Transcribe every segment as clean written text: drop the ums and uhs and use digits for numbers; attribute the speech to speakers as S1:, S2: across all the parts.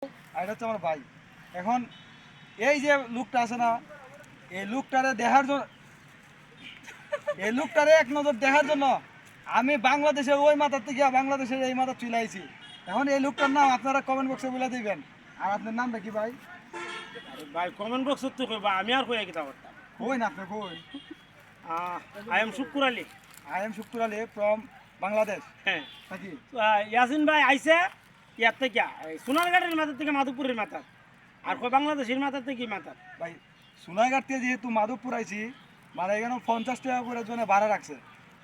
S1: আর এটা হচ্ছে আমার ভাই। এখন এই যে লোকটা আছে না, এই লোকটারে দেখার জন্য, এই লোকটারে এক নজর দেখার জন্য আমি বাংলাদেশের ওই মাথার থেকে বাংলাদেশের এই মাথা চলে আইছি। এখন এই লোকটার নাম আপনারা কমেন্ট বক্সে বলে দিবেন। আর আপনার নামটা কি ভাই?
S2: আরে ভাই কমেন্ট বক্স তো কইবা আমি আর কই কিতা করতাম।
S1: কই না আপনি কই?
S2: I am Shukur Ali.
S1: I am Shukkur Ali from Bangladesh
S2: হ্যাঁ
S1: নাকি?
S2: ইয়াসিন ভাই আইছে ইয়ার থেকে সোনারঘাটের মাথার থেকে মাধবপুরের মাথার আর কই বাংলাদেশের মাথার থেকে কি মাথার।
S1: ভাই সোনাইঘাট থেকে যেহেতু মাধবপুর আইছি, মানে এখানে 50 টাকা করে জন্য ভাড়া রাখছে।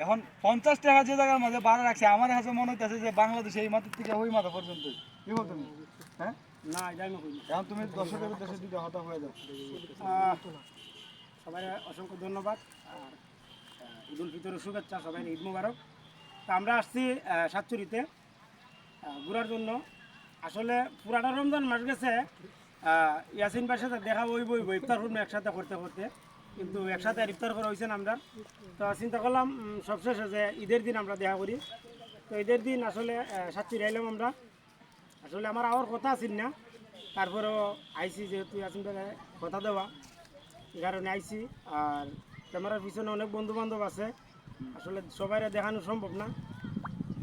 S1: এখন 50 টাকা যে জায়গার মাঝে ভাড়া রাখছে, আমার কাছে মনে হইতেছে যে বাংলাদেশে এই মাথা থেকে ওই মাথা পর্যন্ত। কি বল তুমি? হ্যাঁ,
S2: না এটা আমি কই
S1: এখন তুমি দর্শকের উদ্দেশ্যে দিতে হতাশ হয়ে যাও।
S2: সবাই অসংখ্য ধন্যবাদ আর ঈদুল ফিতরের শুভেচ্ছা, সবাই ঈদ মুবারক। তা আমরা আসছি সাতচুরিতে ঘোরার জন্য। আসলে পুরাটা রমজান মাস গেছে ইয়াসিন ভাইয়ের সাথে দেখা হইব ইফতার করবো একসাথে করতে করতে, কিন্তু একসাথে আর ইফতার করা হয়েছে না আমরা। তো চিন্তা করলাম সবশেষে যে ঈদের দিন আমরা দেখা করি। তো ঈদের দিন আসলে সাতচুরি আইলাম আমরা। আসলে আমার আওয়ার কথা আছিল না, তারপরেও আইসি যেহেতু ইয়াসিন ভাই কথা দেওয়া, এই কারণে আইসি। আর ক্যামেরার পিছনে অনেক বন্ধু বান্ধব আছে, আসলে সবাই দেখানো সম্ভব না।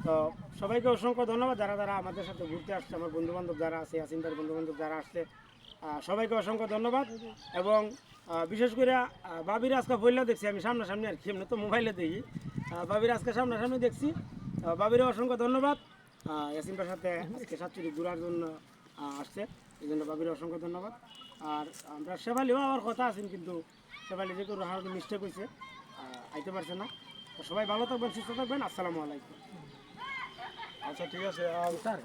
S2: তো সবাইকে অসংখ্য ধন্যবাদ যারা যারা আমাদের সাথে ঘুরতে আসছে, আমার বন্ধু বান্ধব যারা আছে, ইয়াসিনদার বন্ধু বান্ধব যারা আসছে, সবাইকে অসংখ্য ধন্যবাদ। এবং বিশেষ করে বাবির আজকে বললেও দেখছি আমি সামনাসামনি, আর কি এমনি তো মোবাইলে দেখি, বাবির আজকে সামনাসামনি দেখছি। বাবিরও অসংখ্য ধন্যবাদ, ইয়াসিন ভাইয়ের সাথে আজকে সাতচুরি ঘোরার জন্য আসছে, এই জন্য বাবিরও অসংখ্য ধন্যবাদ। আর আমরা শেফালিও আমার কথা আছেন, কিন্তু শেফালি যে কোনো হার মিস্টেক হয়েছে, আইতে পারছে না। তো সবাই ভালো থাকবেন, সুস্থ থাকবেন, আসসালামু আলাইকুম।
S1: আচ্ছা ঠিক আছে। আর স্যার